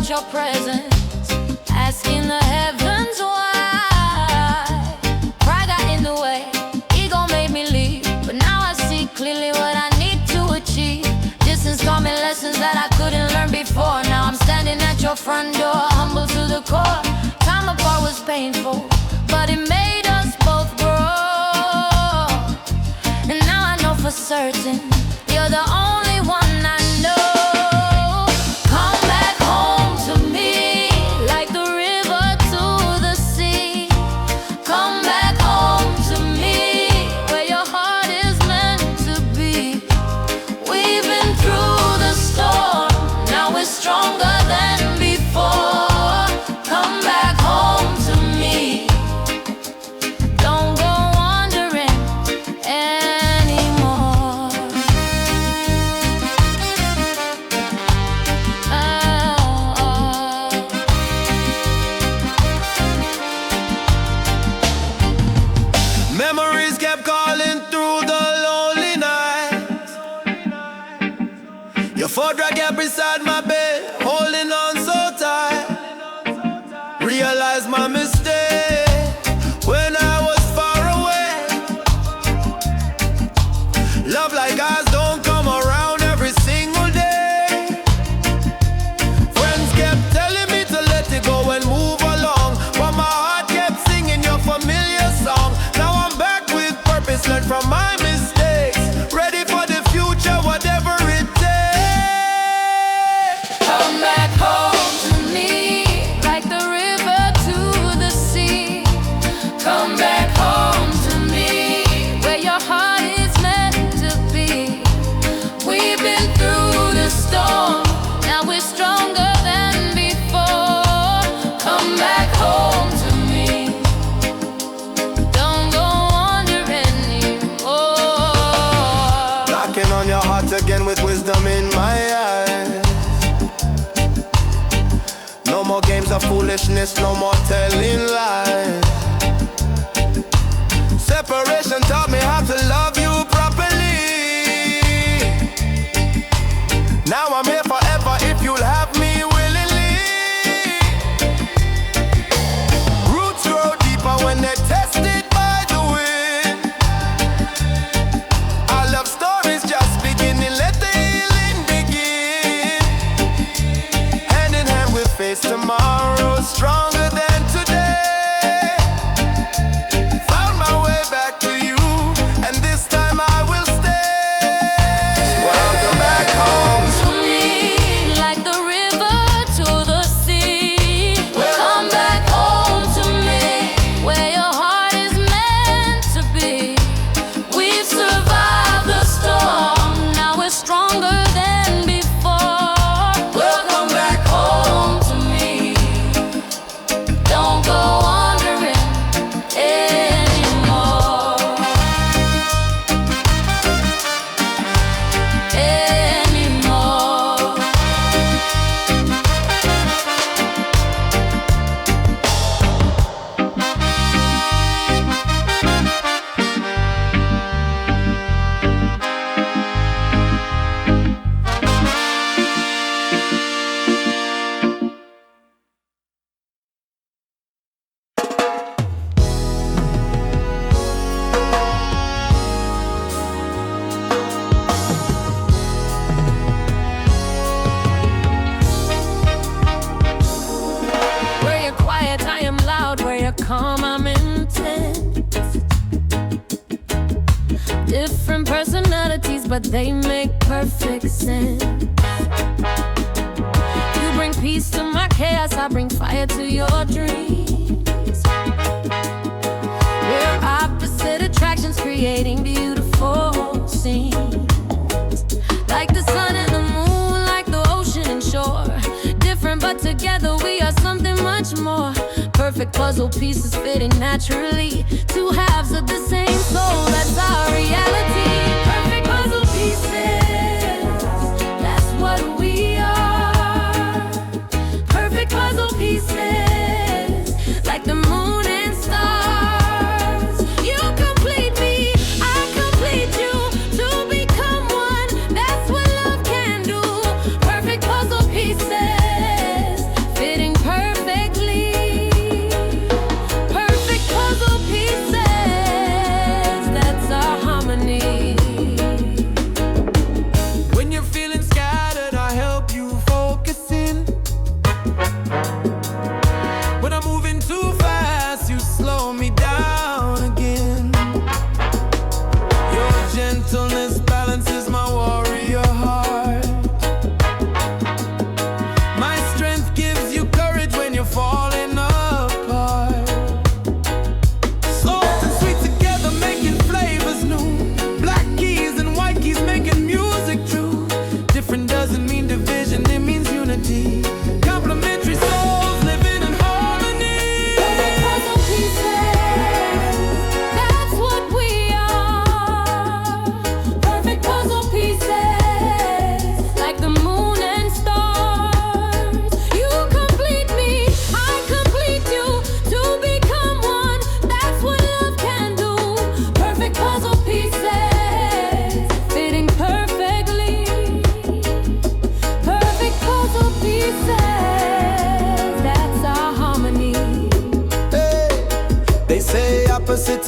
without your presence, asking the heavens why. Pride got in the way, ego made me leave, but now I see clearly what I need to achieve. Distance taught me lessons that I couldn't learn before. Now I'm standing at your front door, humble to the core. Time apart was painful, but it made us both grow. And now I know for certain you're the only one I know. Come back home to me, like the river to the sea. Come back home to me, where your heart is meant to be. We've been through the storm, now we're stronger than before. Come back home to me. Don't go wandering anymore. Memories kept calling through the lonely nights. Your photograph kept beside my bed, holding on so tight. Realized my mistake when I was far away. Love like ours don't come around every single day. Friends kept telling me to let it go and move along, but my heart kept singing your familiar song. Now I'm back with purpose, learned from my mistakes, ready for the future, whatever it takes. Come back home to me, like the river to the sea. Come back home to me, where your heart is meant to be. We've been through the storm, now we're stronger than before. Come back home to me. Don't go wandering anymore. Knocking on your heart again with wisdom in my eyes. No more games of foolishness, no more telling lies. Separation taught me how to love you properly. Now I'm here forever if you'll have me willingly. Roots grow deeper when they're tested by the wind. Our love story's just beginning, let the healing begin. Hand in hand we'll face tomorrow, stronger than today. Found my way back to you, and this time I will stay. Welcome back home. To me, like the river to the sea. Come back home to me, where your heart is meant to be. We've survived the storm, now we're stronger than before. Welcome back home to me. Don't go wandering anymore. Anymore. Where you're quiet, I am loud. Where you're calm, I'm intense. Different personalities, but they make perfect sense. You bring peace to my chaos, I bring fire to your dreams. We're opposite attractions, creating beautiful scenes. Like the sun and the moon, like the ocean and shore. Different, but together we are something much more. Perfect puzzle pieces fitting naturally. Two halves of the same soul, that's our reality. Perfect puzzle pieces, that's what we are. Perfect puzzle pieces, like the moon and stars. You complete me, I complete you, to become one. That's what love can do. Perfect puzzle pieces,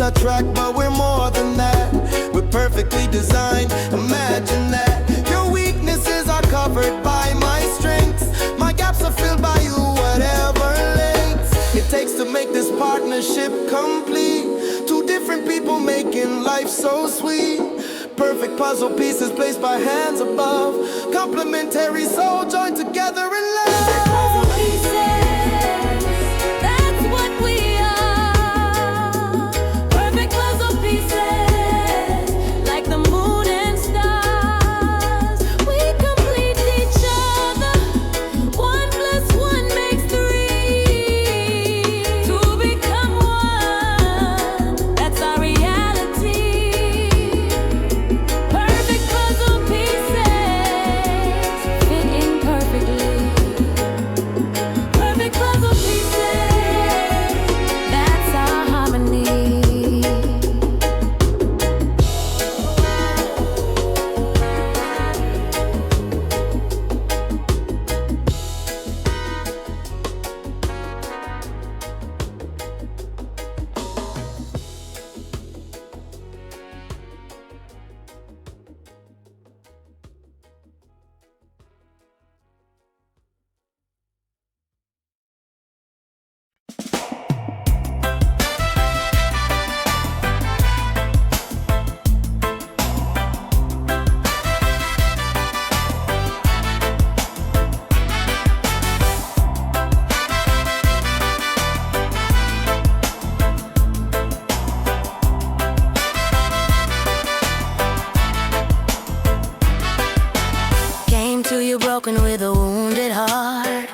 a track, but we're more than that. We're perfectly designed, imagine that. Your weaknesses are covered by my strengths. My gaps are filled by you, whatever lengths it takes to make this partnership complete. Two different people making life so sweet. Perfect puzzle pieces placed by hands above. Complementary soul joined together in love. Puzzle pieces, that's what we are. Perfect puzzle pieces, like the moon and stars. We complete each other. 1 + 1 makes 3. To become one, that's our reality. Perfect puzzle pieces, fitting perfectly. Perfect puzzle pieces, that's our harmony. Came to you broken with a wounded heart.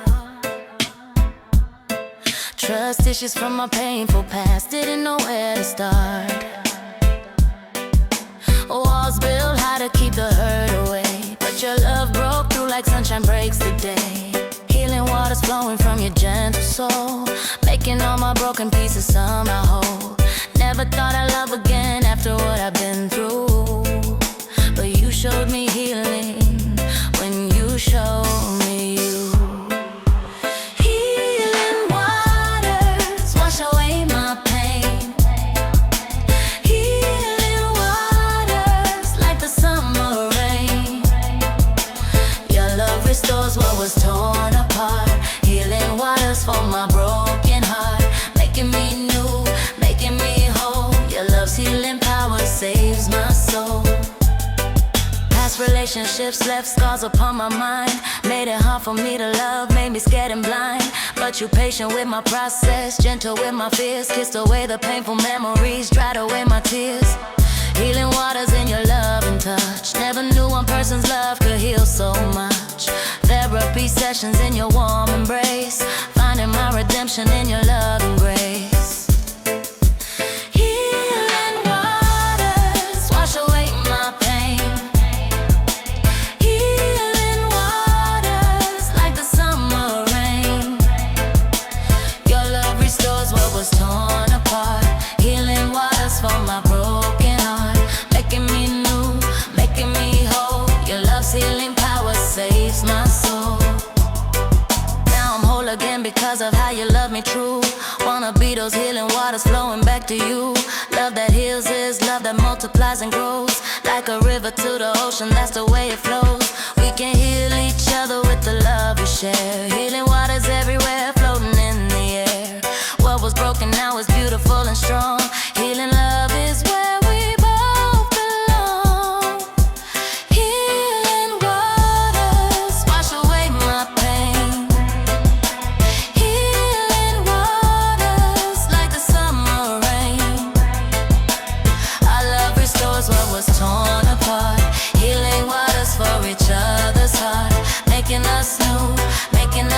Trust issues from my painful past, didn't know where to start. Walls built high to keep the hurt away, but your love broke through like sunshine breaks the day. Healing waters flowing from your gentle soul, making all my broken pieces somehow whole. Never thought I'd love again after what I've been through, but you showed me healing when you showed me you. Healing waters wash away my pain. Healing waters like the summer rain. Your love restores what was torn apart. Healing waters for my broken heart, making me new, making me whole. Your love's healing power saves my soul. Past relationships left scars upon my mind, made it hard for me to love, made me scared and blind. But you patient with my process, gentle with my fears, kissed away the painful memories, dried away my tears. Healing waters in your love and touch, never knew one person's love could heal so much. Therapy sessions in your warm embrace, finding my redemption in your love and grace. Healing waters wash away my pain. Healing waters like the summer rain. Your love restores what was torn apart. Healing waters for my broken heart, making me new, making me whole. Your love's healing power saves my soul. Now I'm whole again because of how you love me true. Wanna be those healing waters flowing back to you. Love that heals is love that multiplies and grows. Like a river to the ocean, that's the way it flows. We can heal each other with the love we share. Healing waters everywhere, floating in the air. What was broken now is beautiful and strong. Healing love is where we both belong. Healing waters wash away my pain. Healing waters like the summer rain. Our love restores what was torn apart. Healing waters for each other's heart, making us new, making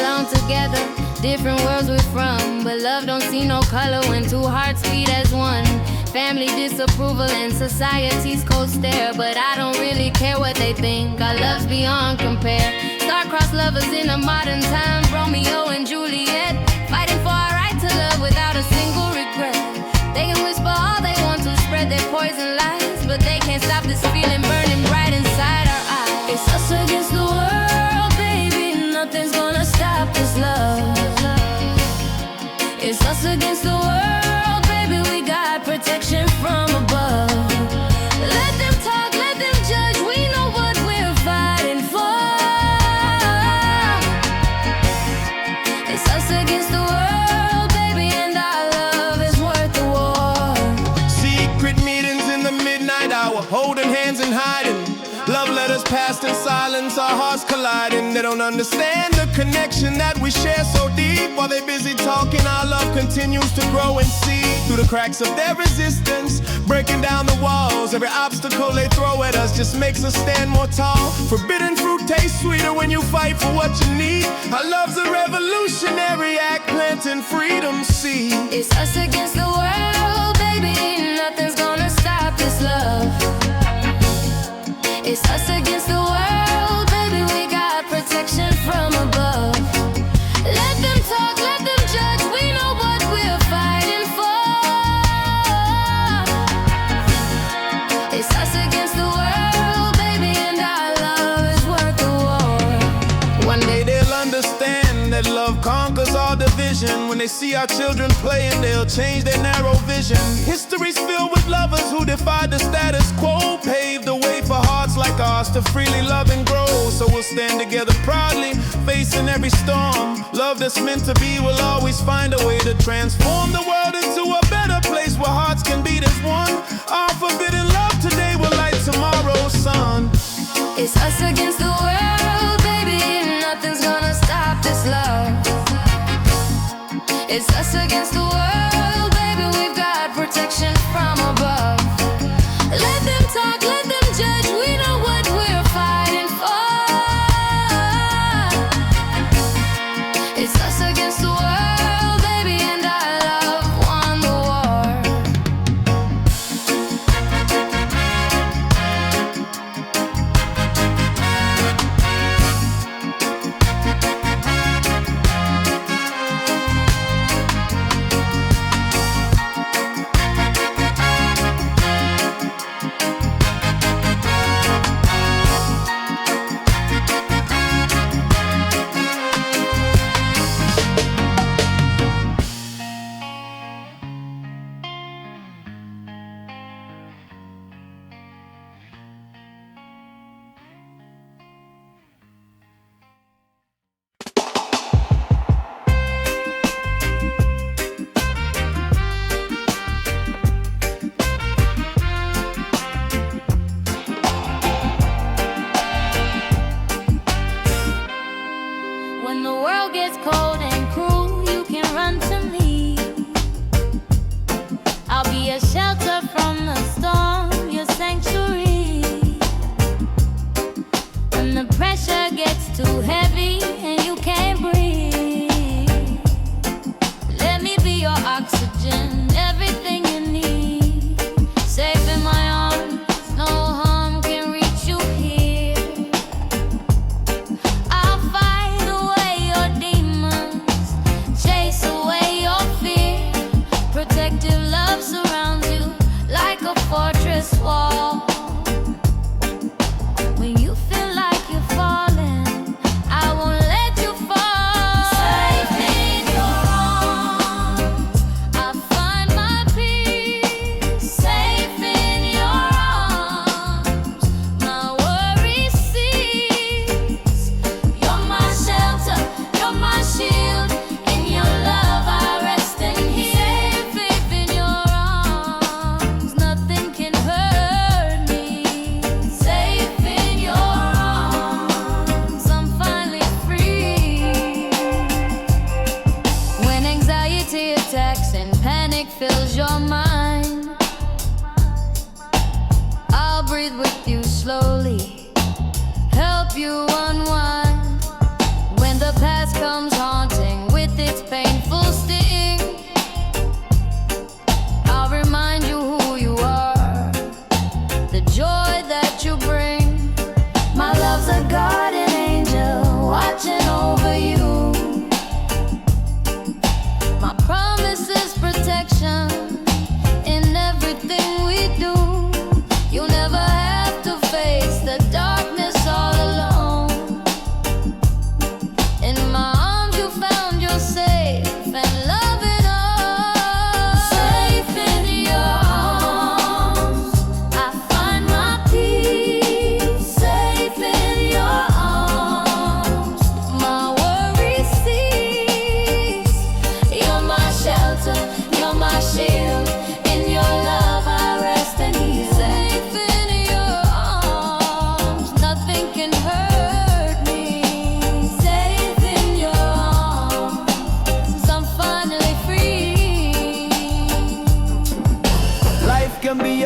belong together. Different worlds we're from, but love don't see no color when two hearts beat as one. Family disapproval and society's cold stare, but I don't really care what they think. Our love's beyond compare. Star-crossed lovers in a modern time, Romeo and Juliet, fighting for our right to love without a single regret. They can whisper all they want to, spread their poison lies, but they can't stop this feeling burning bright inside our eyes. It's us against the world, baby. Nothing's gonna stop this love. It's us against the world, baby. We got protection from above. Let them talk, let them judge. We know what we're fighting for. It's us against the world, baby, and our love is worth the war. Secret meetings in the midnight hour, holding hands and hiding. Love letters passed in silence, our hearts colliding. They don't understand the connection that we share so deep. While they busy talking, our love continues to grow and see through the cracks of their resistance, breaking down the walls. Every obstacle they throw at us just makes us stand more tall. Forbidden fruit tastes sweeter when you fight for what you need. Our love's a revolutionary act, planting freedom's seed. It's us against the world, baby. Nothing's gonna stop this love. It's us against the world, baby. We got protection from above. Let them talk, let them judge. We know what we're fighting for. It's us against the world, baby, and our love is worth the war. One day they'll understand that love conquers all division. When they see our children playing, they'll change their narrow vision. History's filled with lovers who defied the status quo, paved the way for hearts like ours to freely love and grow. So we'll stand together proudly, facing every storm. Love that's meant to be will always find a way to transform the world into a better place where hearts can beat as one. Our forbidden love today will light tomorrow's sun. It's us against the world, baby. Nothing's gonna stop this love. It's us against the world, baby. We've got protection from above. Let them talk, let them judge. We know what we're fighting for. It's us against the world, baby, and our love won the war. When the world gets cold and cruel, you can run to me. I'll be a shelter from the storm, your sanctuary. When the pressure gets too heavy and you can't breathe, let me be your oxygen, everything you need. Safe in my arms, no harm can reach you here. I'll fight away your demons, chase away your fear. Protective love surrounds you like a fortress wall. When you feel like you're falling, I won't let you fall. Safe in your arms, I find my peace. Safe in your arms, my worries cease. You're my shelter, you're my shield. In your love I rest and heal. Safe in your arms, nothing can hurt me. Safe in your arms, I'm finally free. When anxiety attacks and panic fills your mind, I'll breathe with you slowly, help you unwind. When the past comes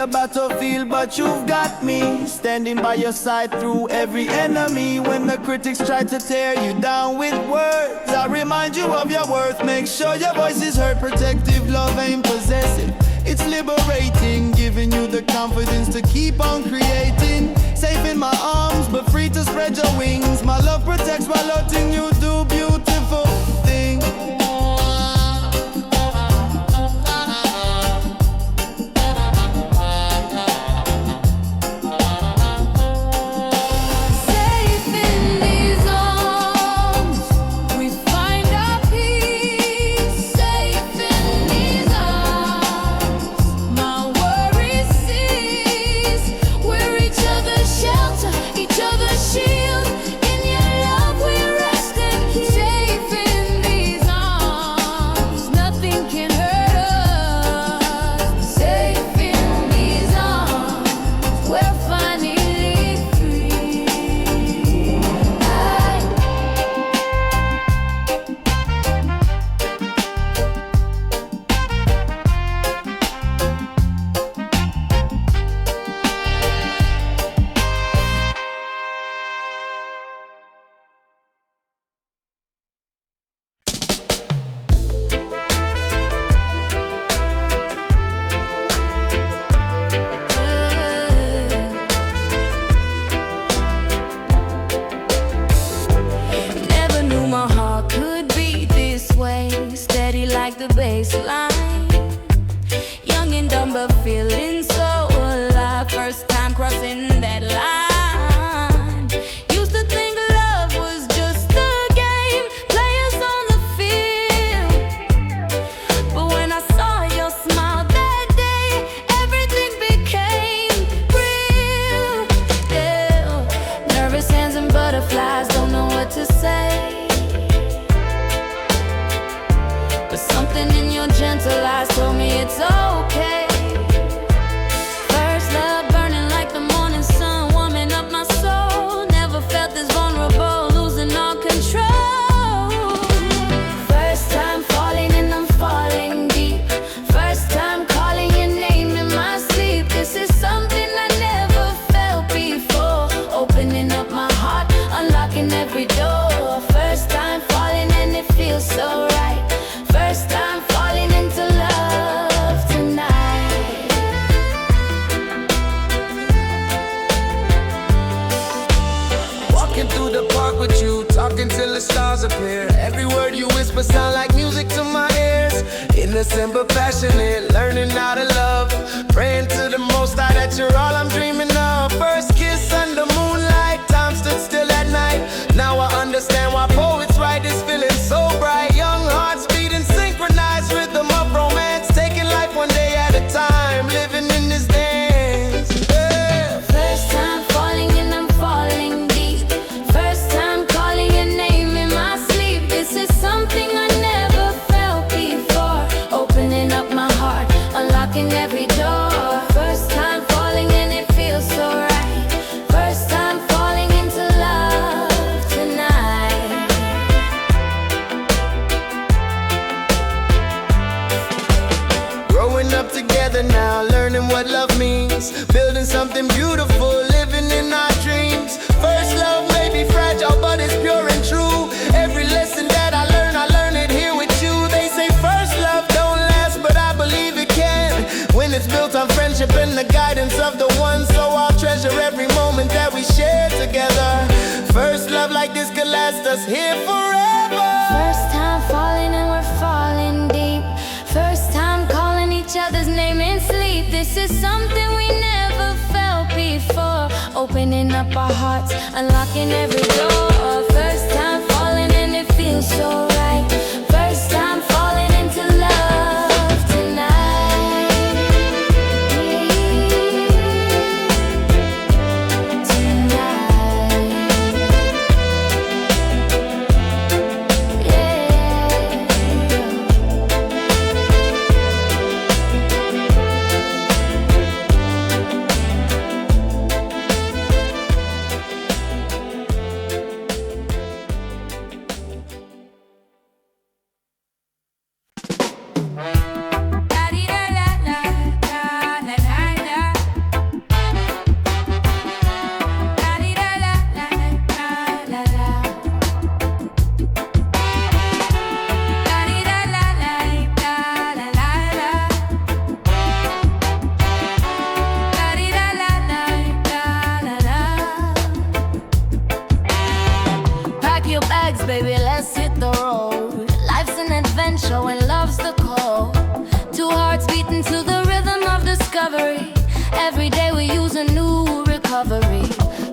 a battlefield, but you've got me standing by your side through every enemy. When the critics try to tear you down with words, I remind you of your worth. Make sure your voice is heard. Protective love ain't possessive, it's liberating, giving you the confidence to keep on creating. Safe in my arms, but free to spread your wings. My love protects while letting you do beautiful things. Innocent but passionate, learning how to love. Praying to the Most High that you're all I'm dreaming of. First kiss under moonlight, time stood still at night. Now I understand why poets write this feeling so bright. Young hearts beating synchronized rhythm of romance, taking life one day at a time, living in this dance. Yeah. First time falling and I'm falling deep. First time calling your name in my sleep. This is something I never felt before. Opening up my heart, unlocking every door. First time falling and it feels so right. First time falling into love tonight. Growing up together now, learning what love means. Building something beautiful, living in our dreams. First love may be fragile, but it's pure and true. Every lesson that I learn it here with you. They say first love don't last, but I believe it can, when it's built on friendship and the guidance of the one. So I'll treasure every moment that we share together. First love like this could last us here forever. First time falling and we're falling deep. First time calling each other's name in sleep. This is something we never felt before. Opening up our hearts, unlocking every door. First time falling and it feels so right. First time falling into love tonight. bags, baby, let's hit the road. Life's an adventure when love's the call. Two hearts beating to the rhythm of discovery. Every day we use a new recovery.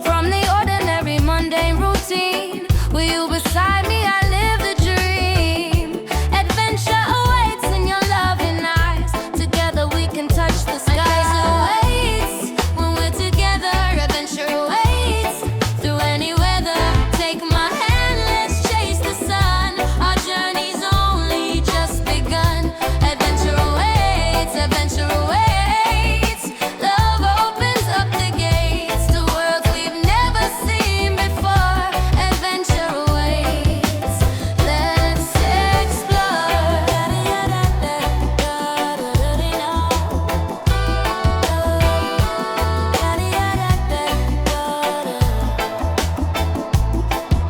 From the ordinary, mundane routine. With you beside me, I live the dream. Adventure awaits in your loving eyes. Together we can touch the skies. Adventure awaits when we're together. Adventure awaits through any weather. Take my hand, let's chase the sun. Our journey's only just begun. Adventure awaits, adventure awaits. Love opens up the gates to worlds we've never seen before. Adventure awaits. Let's explore.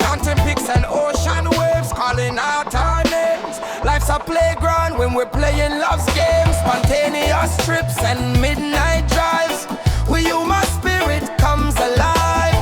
Mountain peaks and ocean waves calling out our names. Life's a playground when we're playing love's games. Spontaneous trips and midnight drives. With you my spirit comes alive.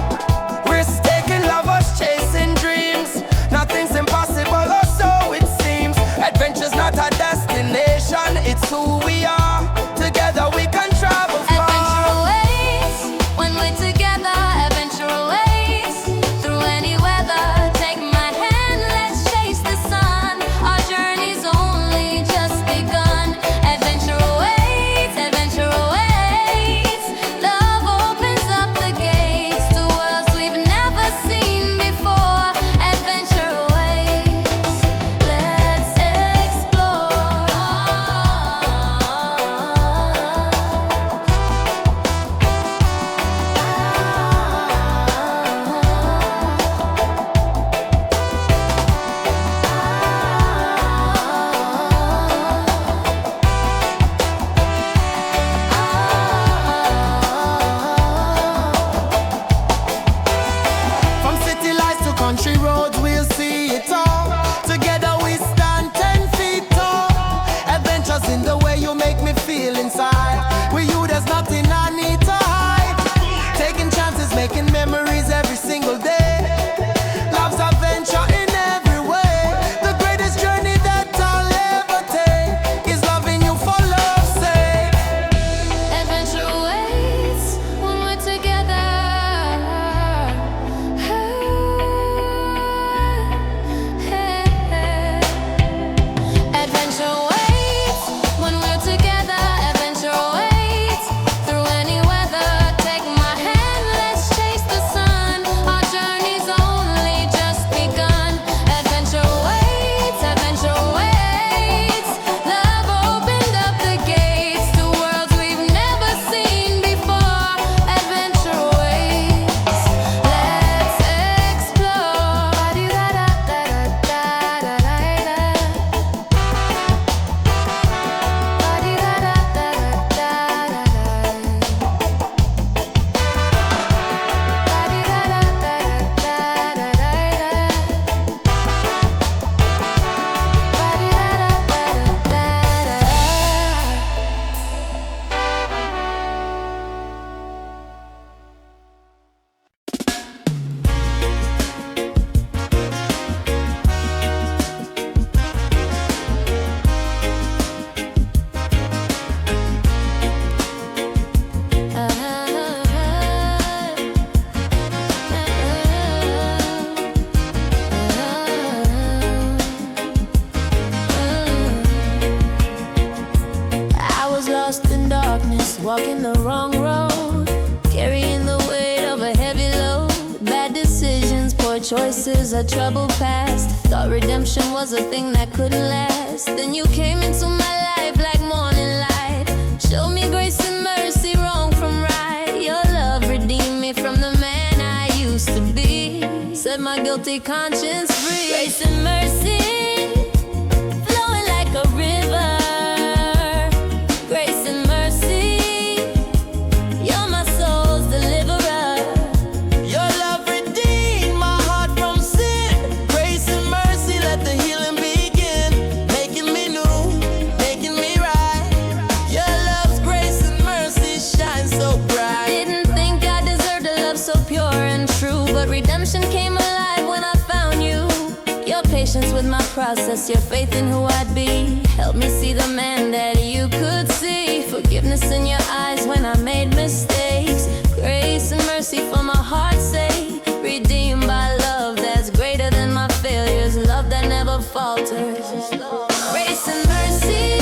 Risk-taking lovers chasing dreams. Nothing's impossible or so it seems. Adventure's not a destination, it's who we are. Together we can travel far. Adventure awaits when we're together. Adventure awaits through any weather. Take my hand, let's chase the sun. Our journey's only just begun. Adventure awaits, adventure awaits. Love opens up the gates to worlds we've never seen before. Adventure awaits. Let's explore. From city lights to country roads, we'll see it all. Together we stand 10 feet tall. Adventures in the way you make me feel inside. With you, there's nothing I need to hide. Taking chances, making memories every single day. Love's adventure in every way. The greatest journey that I'll ever take is loving you for love's sake. Adventure awaits when we're together. Adventure awaits when we're together. Adventure awaits through any weather. Take my hand, let's chase the sun. Our journey's only just begun. Adventure awaits, adventure awaits. Love opened up the gates to worlds we've never seen before. Adventure awaits. Let's explore. I was lost in darkness, walking the wrong road, carrying the weight of a heavy load. Bad decisions, poor choices, a troubled past. Thought redemption was a thing that couldn't last. Then you came into my life like morning light. Showed me grace and mercy, wrong from right. Your love redeemed me from the man I used to be. Set my guilty conscience free. Grace and mercy flowing like a river. Grace and mercy, you're my soul's deliverer. Your love redeemed my heart from sin. Grace and mercy, let the healing begin. Making me new, making me right. Your love's grace and mercy shine so bright. Didn't think I deserved a love so pure and true, but redemption came alive when I found you. Your patience with my process, your faith in who I'd be. Help me see the man that you could see. Forgiveness in your eyes when I made mistakes. Grace and mercy for my heart's sake. Redeemed by love that's greater than my failures. Love that never falters. Grace and mercy.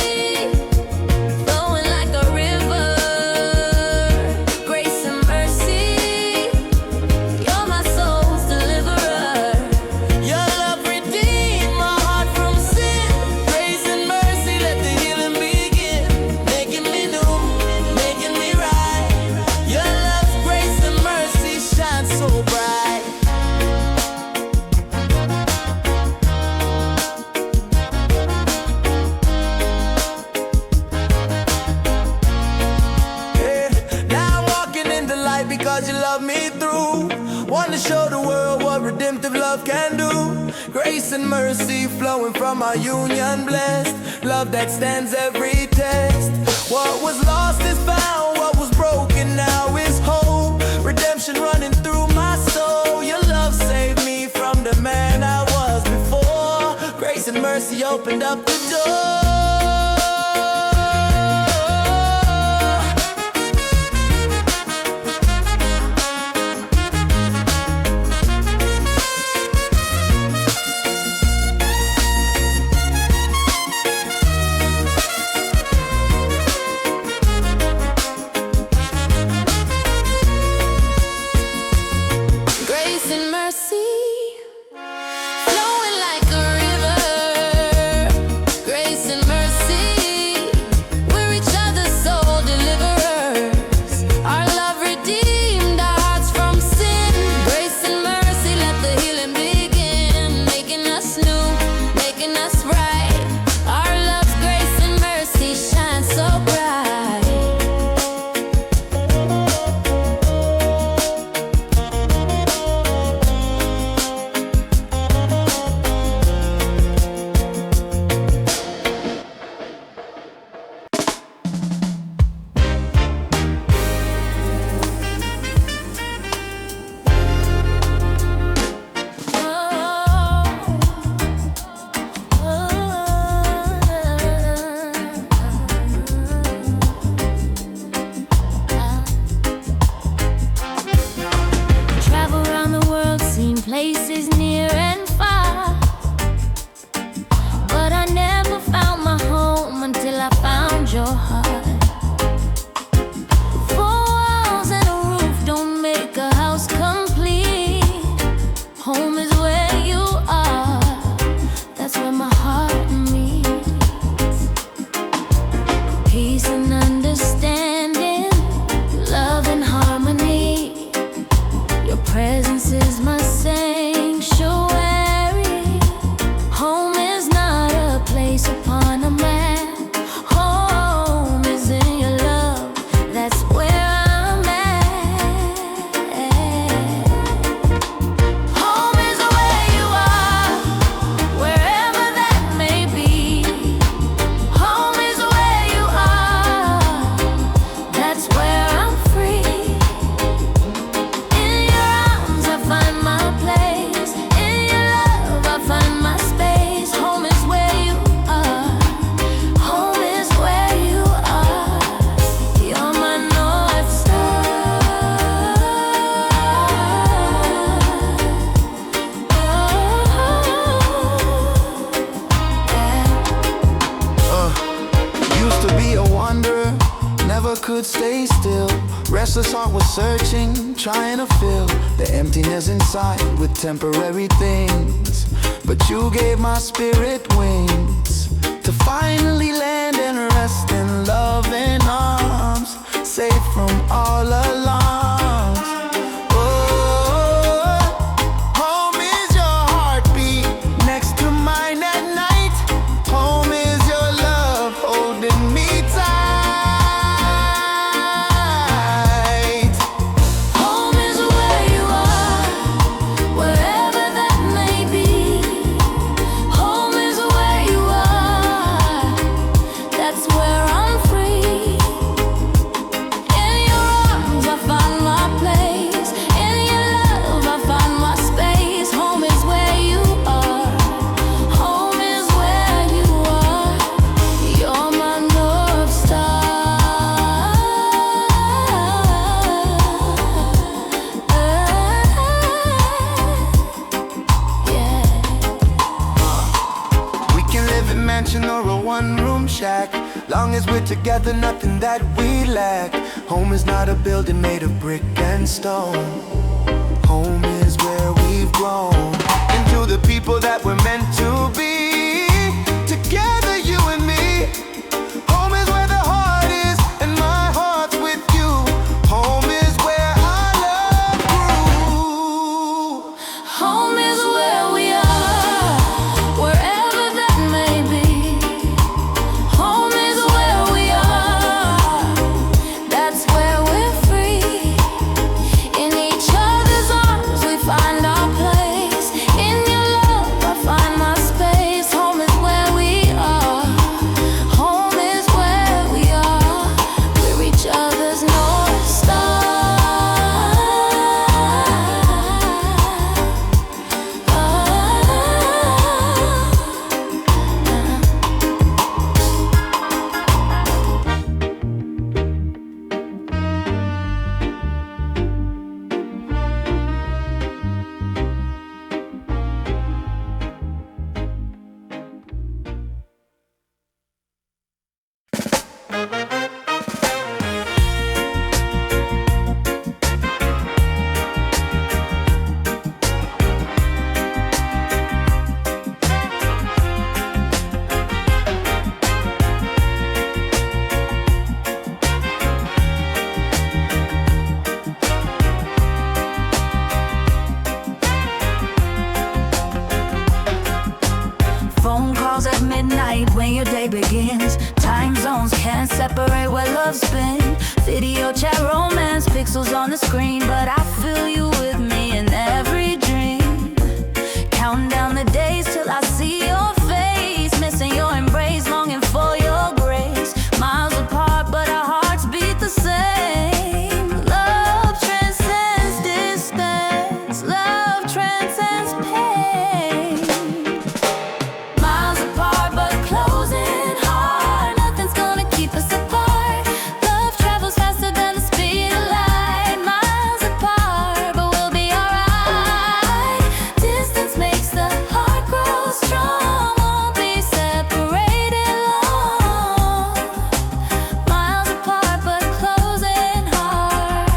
Show the world what redemptive love can do. Grace and mercy flowing from our union blessed. Love that stands every test. What was lost is found, what was broken now is whole. Redemption running through my soul. Your love saved me from the man I was before. Grace and mercy opened up the door. Could stay still. Restless heart was searching, trying to fill the emptiness inside with temporary things. But you gave my spirit wings to finally land and rest in loving arms, safe from all alarms. Oh, home is your heartbeat next to mine at night. Home is your love holding me tight. That's where I'm free. In your arms I find mansion or a one-room shack. Long as we're together, nothing that we lack. Home is not a building made of brick and stone. Home is where we've grown into the people that we're meant to be. Together, you and me. Home is where the heart is, and my heart's with you. Home is where our love grew. Home is where we are, wherever that may be. Home is where we are, that's where we're free. In each other's arms we find our place. In your love I find my space. Home is where we are, home is where we are. We're each other's North Star. Phone calls at midnight when your day begins. Time zones can't separate where love's been. Video chat, romance, pixels on the screen. But I feel you with me in every dream. Counting down the days till I see your face. Missing your embrace, longing for your grace. Miles apart, but our hearts beat the same. Love transcends distance. Love transcends pain. Miles apart, but close in hard. Nothing's gonna keep us apart. Love travels faster than the speed of light. Miles apart, but we'll be alright. Distance makes the heart grow strong. Won't be separated long. Miles apart, but close in hard.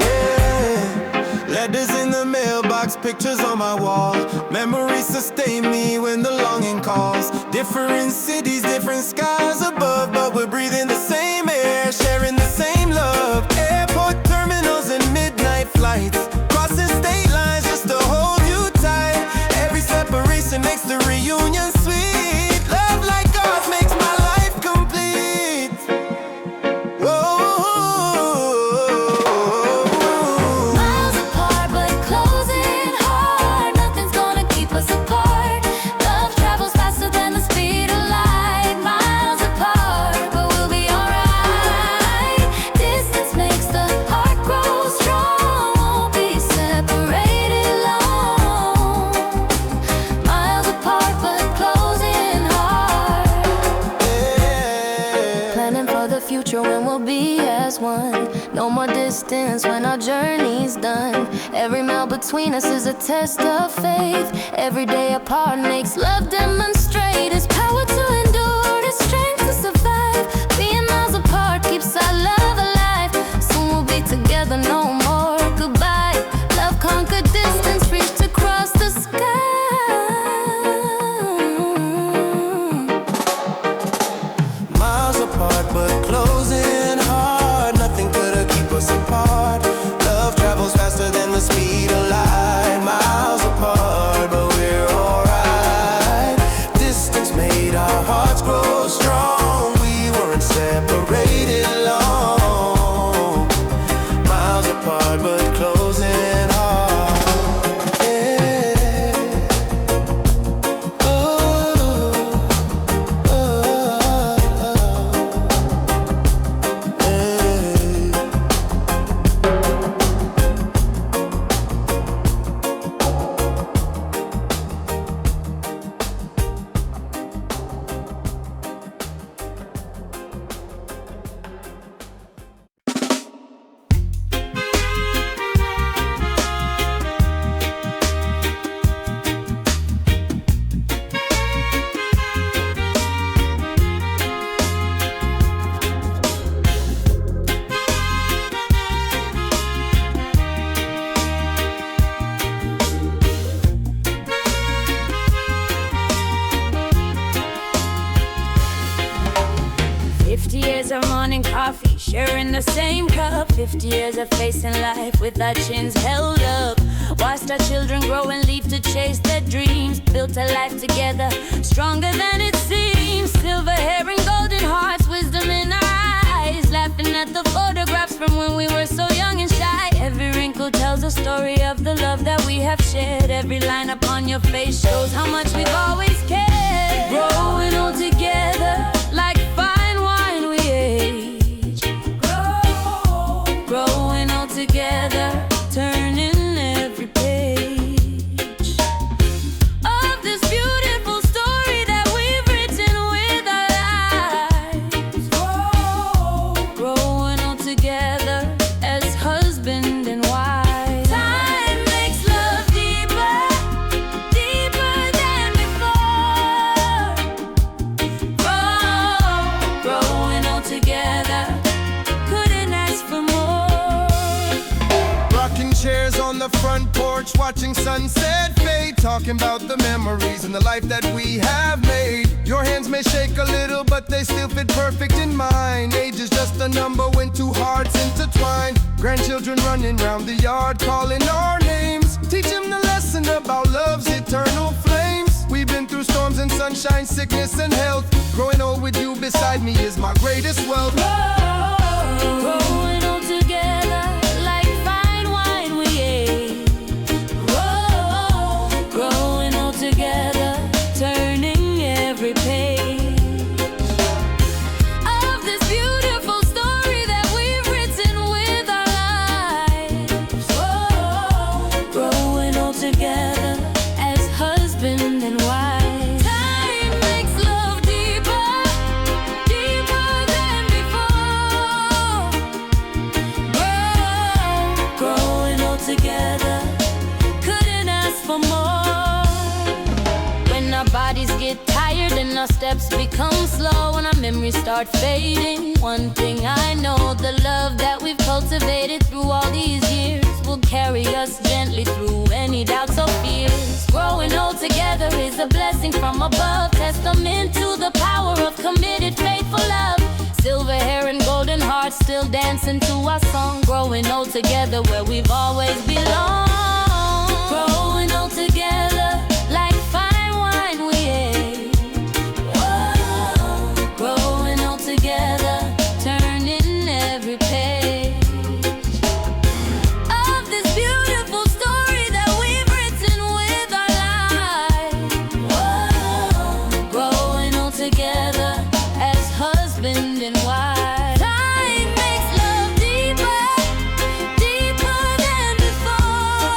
Yeah, letters in the mailbox, pictures on my wall. Memories sustain me when the longing calls. Different cities, different skies above, but we're breathing the same air, sharing the same love. Airport terminals and midnight flights, crossing state lines just to hold you tight. Every separation makes the reunion sweet. Love like ours makes my life complete. Whoa. Miles apart, but close in hard. Nothing's gonna keep us apart. Love travels faster than the speed of light. Miles apart, but we'll be alright. Distance makes the heart grow strong. Won't be separated long. Miles apart, but close in hard. Planning for the future when we'll be as one. No more distance when our journey's done. Every mile between us is a test of faith. Every day apart makes love demonstrate its power to endure, its strength to survive. Being miles apart keeps our love alive. Soon we'll be together, no more goodbye. Love conquered distance, reached across the sky. Miles apart, but closing hard. Nothing could have keep us apart. Love travels faster than the speed of light. Miles apart, but we're alright. Distance made our coffee, sharing the same cup. 50 years of facing life with our chins held up. Watched our children grow and leave to chase their dreams. Built a life together, stronger than it seems. Silver hair and golden hearts, wisdom in our eyes. Laughing at the photographs from when we were so young and shy. Every wrinkle tells a story of the love that we have shared. Every line upon your face shows how much we've always cared. Growing old together, like fine wine we age. Growing old together, turning every page of this beautiful story that we've written with our lives. Growing old together as husband and wife. Time makes love deeper, deeper than before. Growing old together, couldn't ask for more. Rocking chairs on the front porch, watching sunset fade, talking about the memories and the life that we have made. Your hands may shake a little, but they still fit perfect in mine. Age is just a number when two hearts intertwine. Grandchildren running round the yard, calling our names. Teach them the lesson about love's eternal flames. We've been through storms and sunshine, sickness and health. Growing old with you beside me is my greatest wealth. Growing old together, like fine wine we age. Growing old together, turning every page of this beautiful story that we've written with our lives. Growing old together as husband and wife. Time makes love deeper, deeper than before. Growing old together, couldn't ask for more. When our bodies get tired and our steps become slow, and our memories start fading, one thing I know, the love that we've cultivated through all these years will carry us gently through any doubts or fears. Growing old together is a blessing from above, testament to the power of committed, faithful love. Silver hair and golden hearts still dancing to our song. Growing old together where we've always belonged. Growing old together like fine wine we age. Growing old together, turning every page of this beautiful story that we've written with our lives. Growing old together as husband and wife. Time makes love deeper, deeper than before.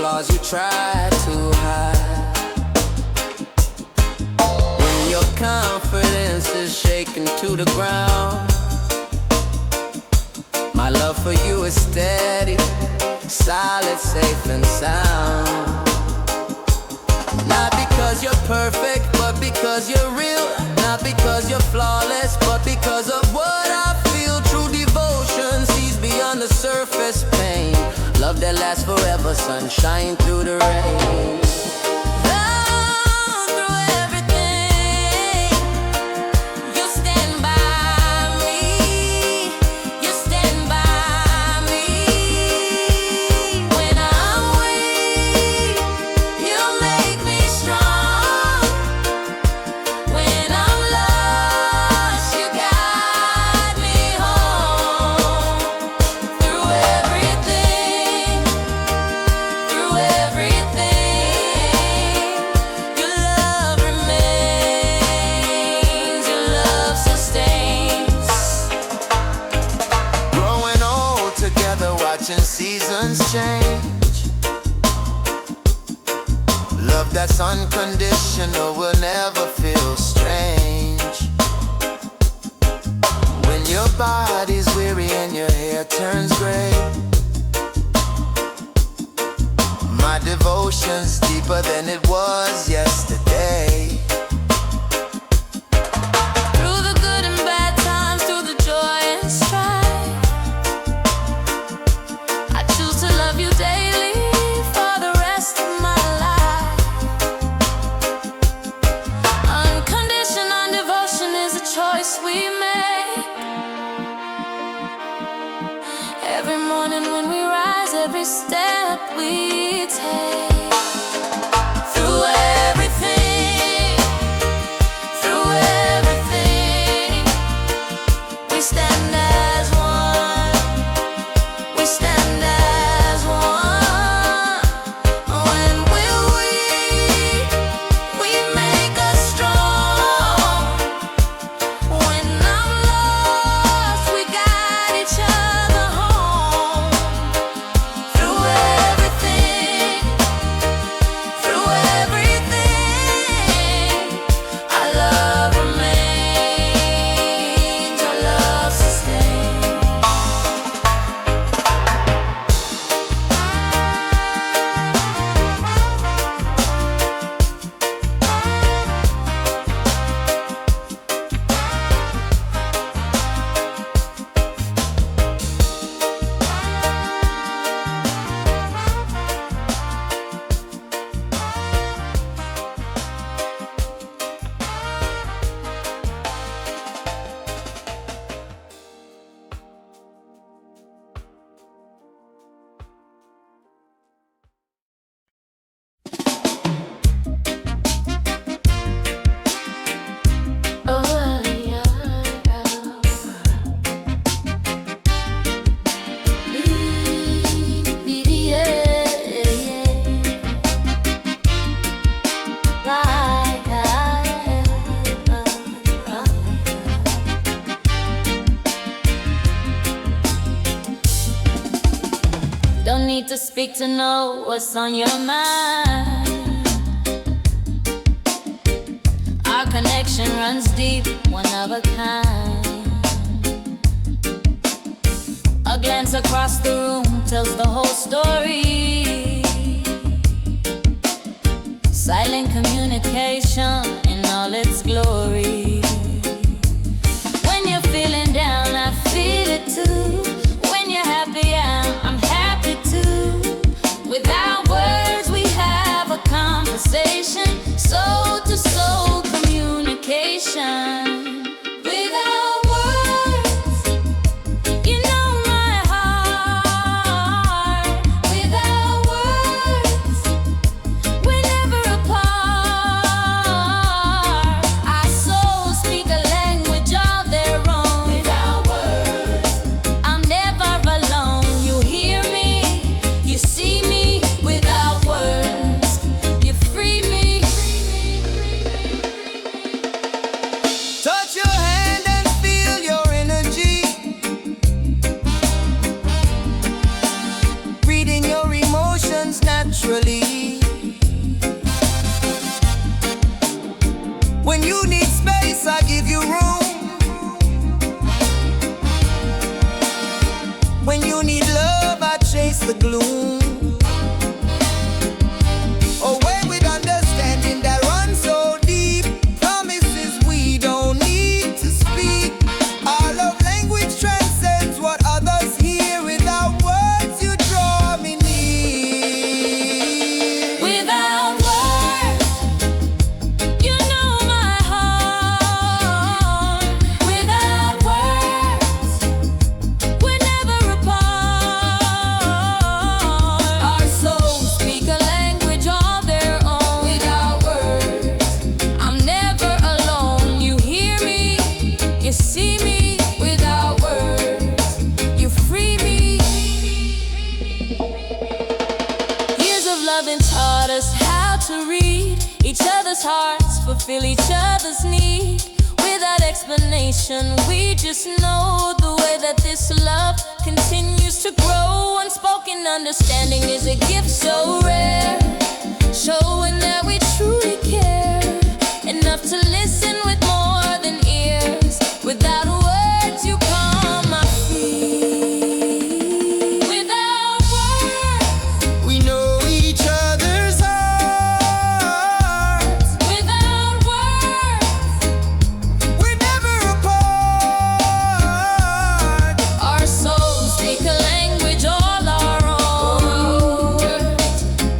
flaws you try to hide. When your confidence is shaken to the ground, my love for you is steady, solid, safe and sound. Not because you're perfect, but because you're real. Not because you're flawless, but because of what I feel. True devotion sees beyond the surface pain. Love that lasts forever, sunshine through the rain. Seasons change. Love that's unconditional will never feel strange. When your body's weary and your hair turns gray, my devotion's deeper than it was yesterday. Through the good and bad times, through the joy and strife, daily for the rest of my life. Unconditional devotion is a choice we make. Every morning when we rise, every step we take. Through everything, we stand as one. We stand as one. Don't need to speak to know what's on your mind. Our connection runs deep, one of a kind. A glance across the room tells the whole story. Silent communication in all its glory. When you're feeling down, I feel it too. When you're happy, I'm happy too. Without words, we have a conversation. Soul to soul communication. Without words, you know my heart. Without words, we're never apart. Our soul the gloom. Away with understanding that runs so deep. Promises we don't need to speak. Our love language transcends what others hear. Without words you draw me near. Without words, you know my heart. Without words, we're never apart. Our souls speak a language all their own. Without words, I'm never alone. You hear me, you see me. Without words, you free me. Years of loving taught us how to read each other's hearts, fulfill each other's need. Without explanation, we just know the way that this love continues to grow. Unspoken understanding is a gift so rare, showing that we truly care enough to listen with more than ears. Without words, you calm my fears. Without words, We know each other's hearts. without words, We're never apart. our souls speak a language all our own.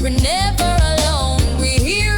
We're never alone. We hear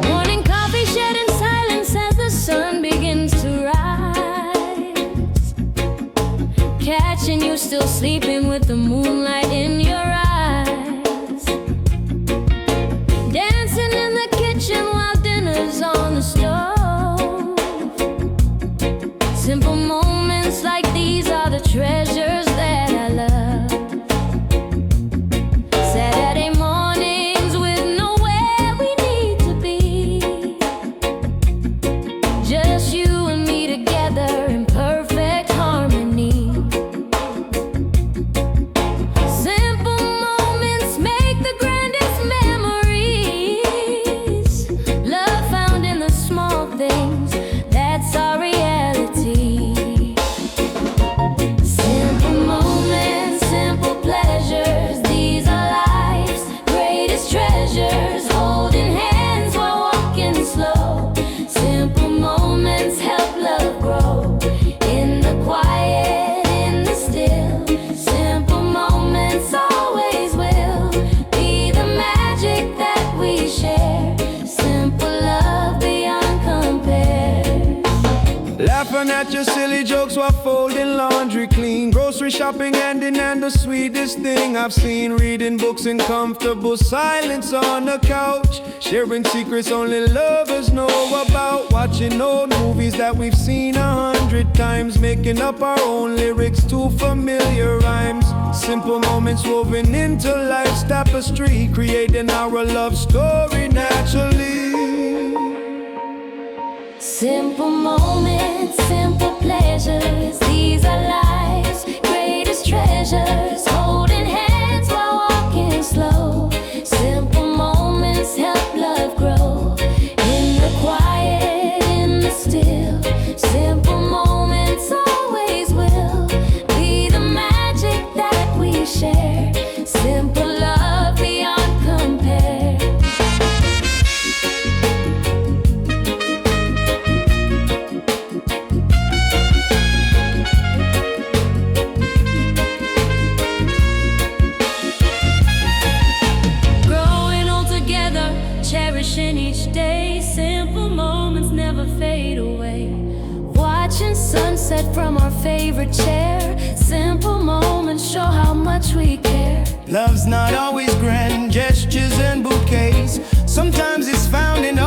Morning coffee shed in silence as the sun begins to rise. Catching you still sleeping with the moonlight in your eyes. Dancing in the kitchen while dinner's on the stove. Simple moments like these are the treasures that I love. Saturday mornings with nowhere we need to be. Just you and me together in perfect harmony. Simple moments make the grandest memories. Love found in the small things, that's our reality. Simple moments, simple pleasures, these are life's greatest treasures. Holding hands while walking slow. Simple moments help love grow. In the quiet, in the still. Simple moments always will be the magic that we share. Simple love beyond compare. Laughing at your silly jokes while folding laundry clean. Grocery shopping hand in hand, the sweetest thing I've seen. Reading books in comfortable silence on the couch. Sharing secrets only lovers know about. Watching old movies that we've seen 100 times. Making up our own lyrics to familiar rhymes. Simple moments woven into life's tapestry. Creating our love story naturally. Simple moments, simple pleasures, these are life's greatest treasures. Holding hands while walking slow. Simple moments help love grow. In the quiet, in the still. Simple moments always will be the magic that we share. Simple love beyond compare. Growing old together, cherishing each day. Simple moments never fade away. Watching sunset from our favorite chair. Simple moments show how much we care. Love's not always grand gestures and bouquets. Sometimes it's found in